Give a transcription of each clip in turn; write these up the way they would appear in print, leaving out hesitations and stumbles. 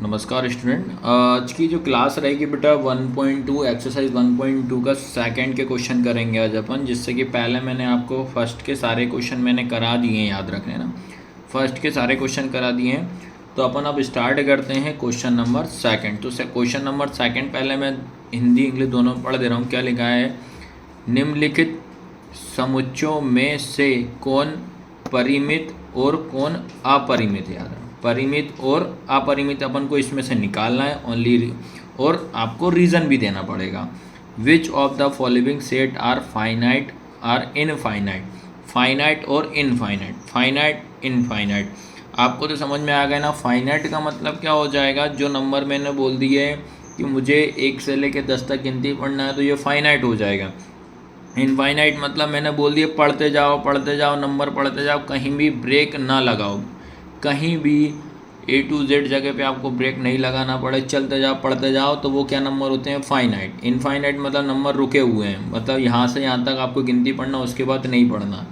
नमस्कार स्टूडेंट। आज की जो क्लास रहेगी बेटा 1.2 एक्सरसाइज 1.2 का सेकंड के क्वेश्चन करेंगे आज अपन। जिससे कि पहले मैंने आपको फर्स्ट के सारे क्वेश्चन मैंने करा दिए हैं, याद रखने ना, फर्स्ट के सारे क्वेश्चन करा दिए हैं। तो अपन अब स्टार्ट करते हैं क्वेश्चन नंबर सेकंड। तो क्वेश्चन नंबर सेकंड पहले मैं हिंदी इंग्लिश दोनों पढ़ दे रहा हूँ। क्या लिखा है? निम्नलिखित समुच्चयों में से कौन परिमित और कौन अपरिमित, याद रखो परिमित और अपरिमित अपन को इसमें से निकालना है ओनली, और आपको रीज़न भी देना पड़ेगा। Which of the following set are finite or infinite, finite और इनफाइनाइट, फाइनाइट इनफाइनाइट। आपको तो समझ में आ गया ना। फाइनाइट का मतलब क्या हो जाएगा? जो नंबर मैंने बोल दिए कि मुझे 1 से लेकर 10 तक गिनती पढ़ना है तो ये फाइनाइट हो जाएगा। इनफाइनाइट मतलब मैंने बोल दिया पढ़ते जाओ नंबर पढ़ते जाओ, कहीं भी ब्रेक ना लगाओ, कहीं भी A to Z जगह पे आपको ब्रेक नहीं लगाना पड़े, चलते जाओ पढ़ते जाओ, तो वो क्या नंबर होते हैं? फाइनाइट। इनफाइनाइट मतलब नंबर रुके हुए हैं, मतलब यहाँ से यहाँ तक आपको गिनती पढ़ना, उसके बाद नहीं पढ़ना।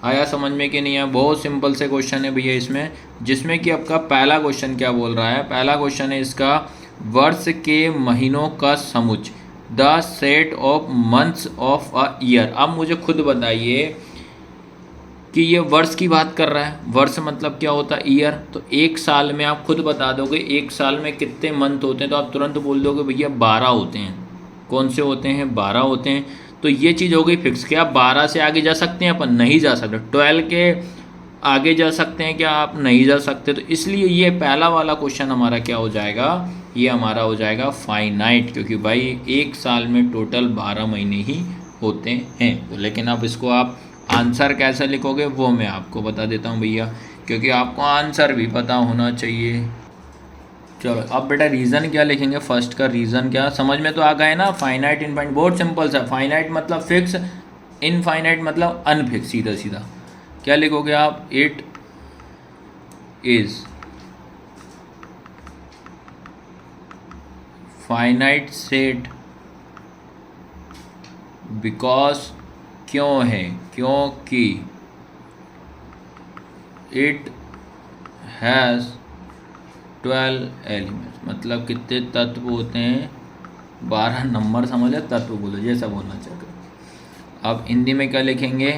आया समझ में कि नहीं आया? बहुत सिंपल से क्वेश्चन है भैया इसमें, जिसमें कि आपका पहला क्वेश्चन क्या बोल रहा है? पहला क्वेश्चन है इसका, वर्ष के महीनों का समुच्चय, the set of months of a year. अब मुझे खुद बताइए कि ये वर्ष की बात कर रहा है। वर्ष मतलब क्या होता है? ईयर। तो एक साल में आप खुद बता दोगे एक साल में कितने मंथ होते हैं, तो आप तुरंत बोल दोगे भैया 12 होते हैं। कौन से होते हैं? 12 होते हैं। तो ये चीज़ हो गई फिक्स। क्या आप 12 से आगे जा सकते हैं? अपन नहीं जा सकते। 12 के आगे जा सकते हैं क्या? आप नहीं जा सकते। तो इसलिए ये पहला वाला क्वेश्चन हमारा क्या हो जाएगा? ये हमारा हो जाएगा फाइनाइट, क्योंकि भाई एक साल में टोटल 12 महीने ही होते हैं। तो लेकिन अब इसको आप आंसर कैसे लिखोगे वो मैं आपको बता देता हूँ भैया, क्योंकि आपको आंसर भी पता होना चाहिए। चलो अब बेटा रीज़न क्या लिखेंगे? फर्स्ट का रीज़न क्या समझ में तो आ गए ना? फाइनाइट इनफाइनाइट बहुत सिंपल सा। फाइनाइट मतलब फिक्स, इनफाइनाइट मतलब अनफिक्स, सीधा सीधा। क्या लिखोगे आप? It is finite set because, क्यों है? क्योंकि इट हैज़ 12 एलिमेंट्स, मतलब कितने तत्व होते हैं? 12 नंबर समझ, तत्व बोलो जैसा बोलना चाहते हो। अब हिंदी में क्या लिखेंगे?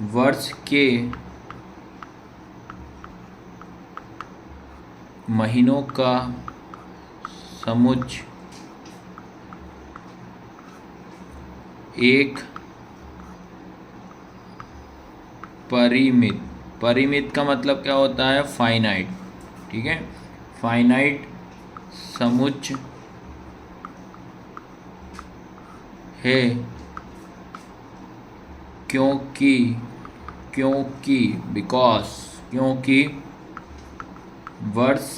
वर्ष के महीनों का समुच्चय एक परिमित, परिमित का मतलब क्या होता है? फाइनाइट। ठीक है, फाइनाइट समुच्चय है, क्योंकि बिकॉज, क्योंकि वर्ष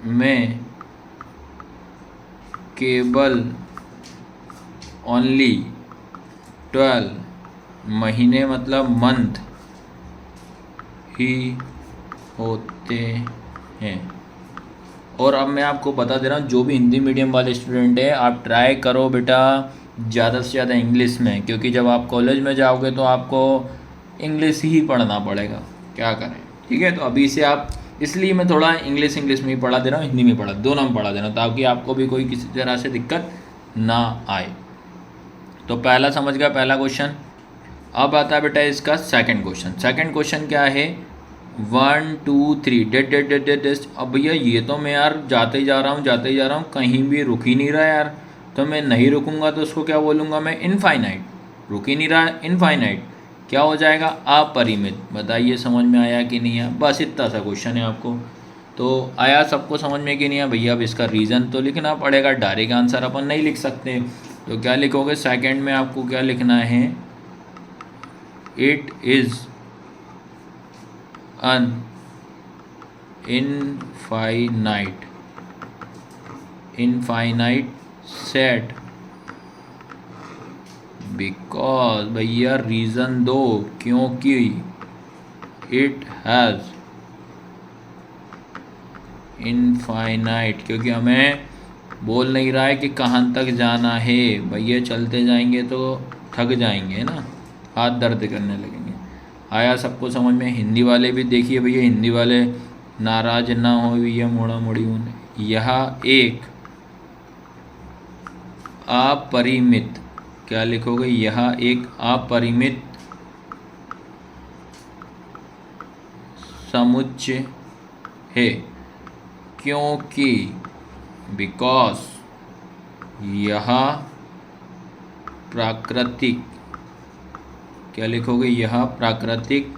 में केवल ओनली 12 महीने मतलब मंथ ही होते हैं। और अब मैं आपको बता दे रहा हूँ, जो भी हिंदी मीडियम वाले स्टूडेंट है, आप ट्राई करो बेटा ज़्यादा से ज़्यादा इंग्लिश में, क्योंकि जब आप कॉलेज में जाओगे तो आपको इंग्लिश ही पढ़ना पड़ेगा। क्या करें? ठीक है, तो अभी से आप, इसलिए मैं थोड़ा इंग्लिश में ही पढ़ा दे रहा हूँ, हिंदी में पढ़ा, दोनों में पढ़ा दे रहा हूँ, ताकि आपको भी कोई किसी तरह से दिक्कत ना आए। तो पहला समझ गया, पहला क्वेश्चन। अब आता है बेटा इसका सेकंड क्वेश्चन। सेकंड क्वेश्चन क्या है? 1 2 3 dot dot dot dot dot. अब भैया ये तो मैं यार जाते ही जा रहा हूँ, कहीं भी रुक ही नहीं रहा यार। तो मैं नहीं रुकूंगा तो उसको क्या बोलूँगा मैं? इनफाइनाइट। रुक ही नहीं रहा, इनफाइनाइट। क्या हो जाएगा? अपरिमित। बताइए समझ में आया कि नहीं आया? बस इतना सा क्वेश्चन है आपको। तो आया सबको समझ में कि नहीं आया? भैया अब इसका रीज़न तो लिखना पड़ेगा, डायरेक्ट आंसर अपन नहीं लिख सकते। तो क्या लिखोगे? सेकंड में आपको क्या लिखना है? It is an infinite set because, भैया रीज़न दो, क्योंकि इट हैज़ इनफाइनाइट, क्योंकि हमें बोल नहीं रहा है कि कहाँ तक जाना है। भैया चलते जाएंगे तो थक जाएंगे ना, हाथ दर्द करने लगेंगे। आया सबको समझ में? हिंदी वाले भी देखिए भैया, हिंदी वाले नाराज ना हो ये मोड़ा मोड़ी उन्हें, यह एक अपरिमित, क्या लिखोगे, यह एक अपरिमित समुच्चय है, क्योंकि बिकॉज यह प्राकृतिक, क्या लिखोगे, यह प्राकृतिक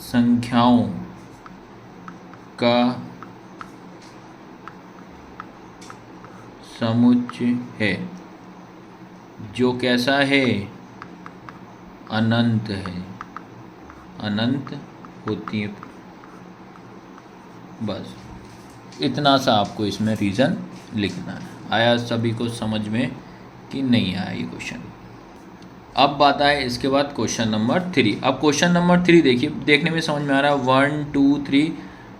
संख्याओं का समुच्चय है, जो कैसा है, अनंत है, अनंत होती है। बस इतना सा आपको इसमें रीज़न लिखना है। आया सभी को समझ में कि नहीं आया ये क्वेश्चन। अब बात आए इसके बाद क्वेश्चन नंबर 3। अब क्वेश्चन नंबर 3 देखिए, देखने में समझ में आ रहा है 1 2 3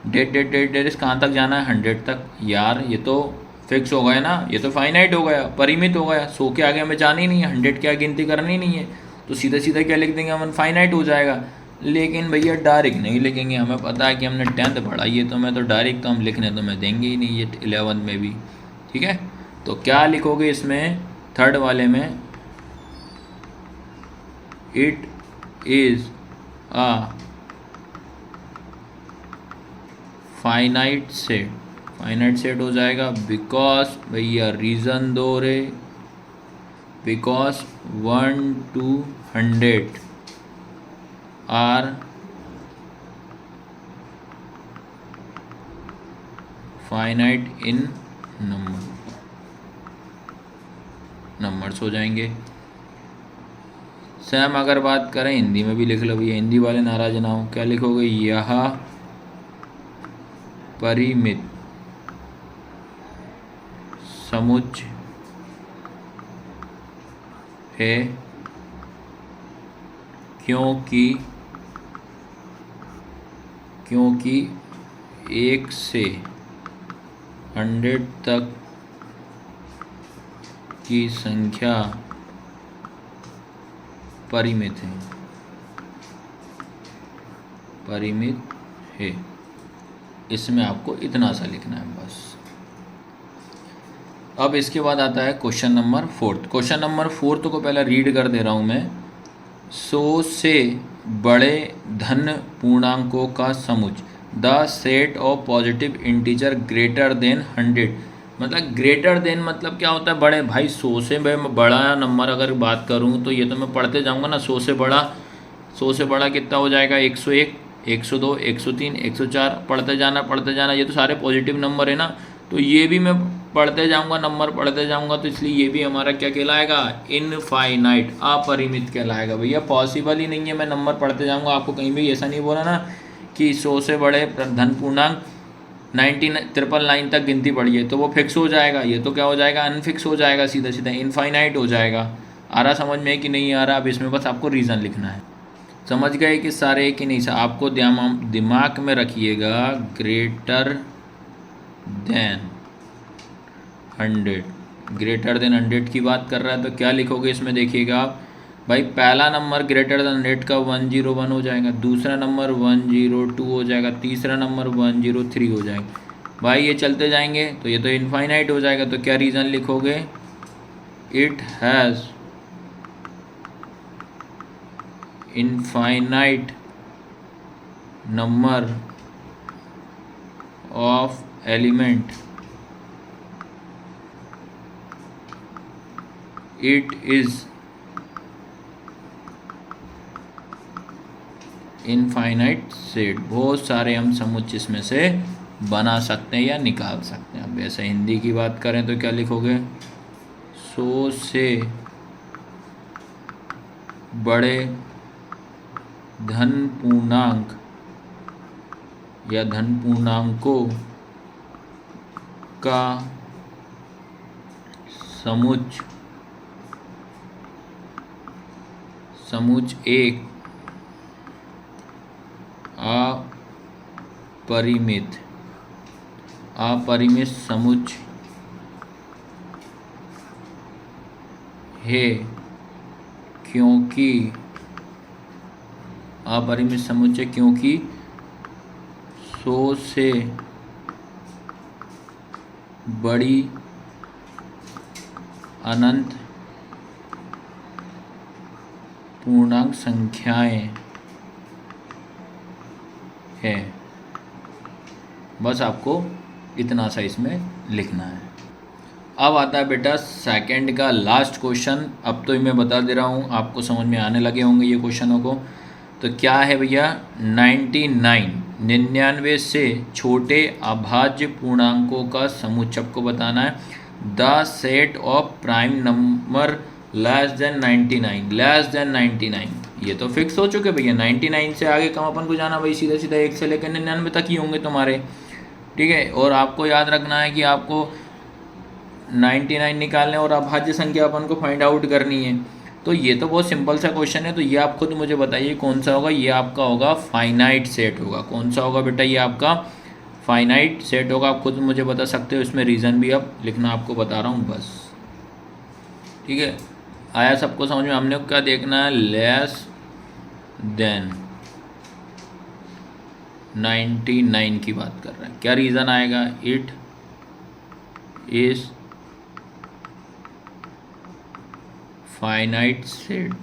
डेट डेट डेट डेट कहाँ तक जाना है, 100 तक। यार ये तो फिक्स हो गया ना, ये तो फाइनाइट हो गया, परिमित हो गया, 100 के आगे हमें जाना ही नहीं है, 100 क्या गिनती करनी नहीं है, तो सीधा सीधा क्या लिख देंगे हम, फाइनाइट हो जाएगा। लेकिन भैया डायरेक्ट नहीं लिखेंगे, हमें पता है कि हमने 10th पढ़ा, ये तो मैं तो डायरेक्ट तो हम लिखने तो मैं देंगे ही नहीं ये 11th में भी, ठीक है। तो क्या लिखोगे इसमें, थर्ड वाले में, it is a finite set, finite set हो जाएगा, बिकॉज भैया रीज़न दो रे, because 1 to 100 are finite in numbers हो जाएंगे। सेम अगर बात करें हिंदी में भी लिख लो भैया, हिंदी वाले नाराज ना हो, क्या लिखोगे, यह परिमित समुच्चय है, क्योंकि 1 से 100 तक की संख्या परिमित है, परिमित है। इसमें आपको इतना सा लिखना है बस। अब इसके बाद आता है क्वेश्चन नंबर 4। क्वेश्चन नंबर 4 को पहले रीड कर दे रहा हूँ मैं। 100 से बड़े धन पूर्णांकों का समुच्चय, the set of positive integer greater than 100। मतलब ग्रेटर देन मतलब क्या होता है, बड़े भाई। 100 से बड़ा नंबर अगर बात करूँ तो ये तो मैं पढ़ते जाऊँगा ना, 100 से बड़ा कितना हो जाएगा, 101, 102, 103, 104, पढ़ते जाना। ये तो सारे पॉजिटिव नंबर है ना, तो ये भी मैं पढ़ते जाऊंगा, नंबर पढ़ते जाऊंगा, तो इसलिए ये भी हमारा क्या कहलाएगा, इनफाइनाइट, अपरिमित कहलाएगा। भैया पॉसिबल ही नहीं है, मैं नंबर पढ़ते जाऊंगा। आपको कहीं भी ऐसा नहीं बोला ना कि 100 से बड़े धन पूर्णांक 999 तक गिनती पढ़िए तो वो फिक्स हो जाएगा। ये तो क्या हो जाएगा, अनफिक्स हो जाएगा, सीधा सीधा इनफाइनाइट हो जाएगा। आ रहा समझ में कि नहीं आ रहा? अब इसमें बस आपको रीज़न लिखना है। समझ गए कि सारे कि नहीं? आपको दिमाग में रखिएगा, ग्रेटर देन 100, ग्रेटर देन 100 की बात कर रहा है तो क्या लिखोगे इसमें, देखिएगा भाई। पहला नंबर ग्रेटर देन 100 का 101 हो जाएगा, दूसरा नंबर 102 हो जाएगा, तीसरा नंबर 103 हो जाएगा। भाई ये चलते जाएंगे तो ये तो इनफाइनाइट हो जाएगा। तो क्या रीज़न लिखोगे, it has infinite number of element, it is infinite set. बहुत सारे हम समुच्चय इसमें से बना सकते हैं या निकाल सकते हैं। अब ऐसे हिंदी की बात करें तो क्या लिखोगे, 100 से बड़े धन पूर्णांक या धन पूर्णांकों का समुच्चय एक अपरिमित समुच्चय है, क्योंकि अपरिमित समुच्चय क्योंकि 100 से बड़ी अनंत पूर्णांक संख्याएं है। बस आपको इतना सा इसमें लिखना है। अब आता है बेटा सेकंड का लास्ट क्वेश्चन। अब तो मैं बता दे रहा हूँ, आपको समझ में आने लगे होंगे ये क्वेश्चनों को। तो क्या है भैया, 99 से छोटे अभाज्य पूर्णांकों का समुच्चय को बताना है। The set of prime number less than 99। ये तो फिक्स हो चुके भैया, 99 से आगे कम अपन को जाना भाई, सीधा सीधा 1 से लेकर 99 तक ही होंगे तुम्हारे, ठीक है। और आपको याद रखना है कि आपको 99 निकालने और अभाज्य संख्या अपन को फाइंड आउट करनी है। तो ये तो बहुत सिंपल सा क्वेश्चन है। तो ये आप खुद मुझे बताइए कौन सा होगा। ये आपका होगा फाइनाइट सेट होगा। कौन सा होगा बेटा, ये आपका फाइनाइट सेट होगा। आप खुद मुझे बता सकते हो, इसमें रीज़न भी अब लिखना आपको बता रहा हूँ बस, ठीक है। आया सबको समझ में। हमने क्या देखना है, लेस देन 99 की बात कर रहे हैं। क्या रीज़न आएगा, it is finite set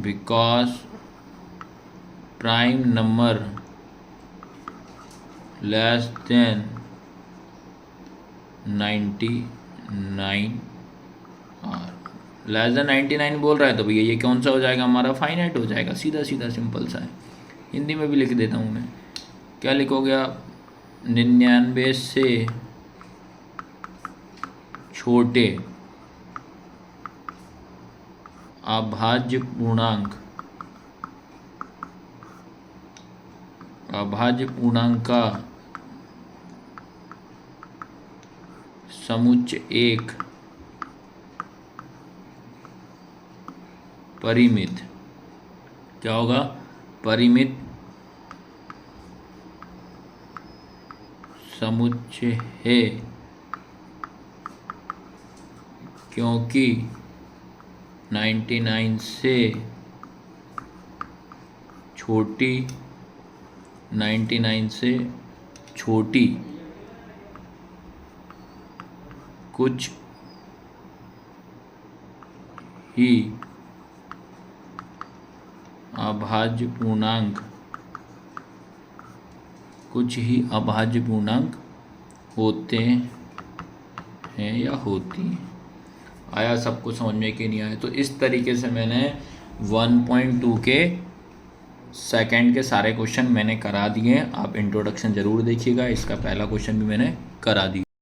because prime number less than 99 और लेस देन 99 बोल रहा है तो भैया ये कौन सा हो जाएगा हमारा, फाइनाइट हो जाएगा। सीधा सीधा सिंपल सा है। हिंदी में भी लिख देता हूँ मैं। क्या लिखोगे आप, 99 से छोटे अभाज्य पूर्णांक का समुच्चय एक परिमित, क्या होगा, परिमित समुच्चय है क्योंकि 99 से छोटी कुछ ही अभाज्य पूर्णांक होते हैं या होती हैं। आया सबको समझ में कि नहीं आया। तो इस तरीके से मैंने 1.2 के सेकंड के सारे क्वेश्चन मैंने करा दिए हैं। आप इंट्रोडक्शन ज़रूर देखिएगा। इसका पहला क्वेश्चन भी मैंने करा दिया।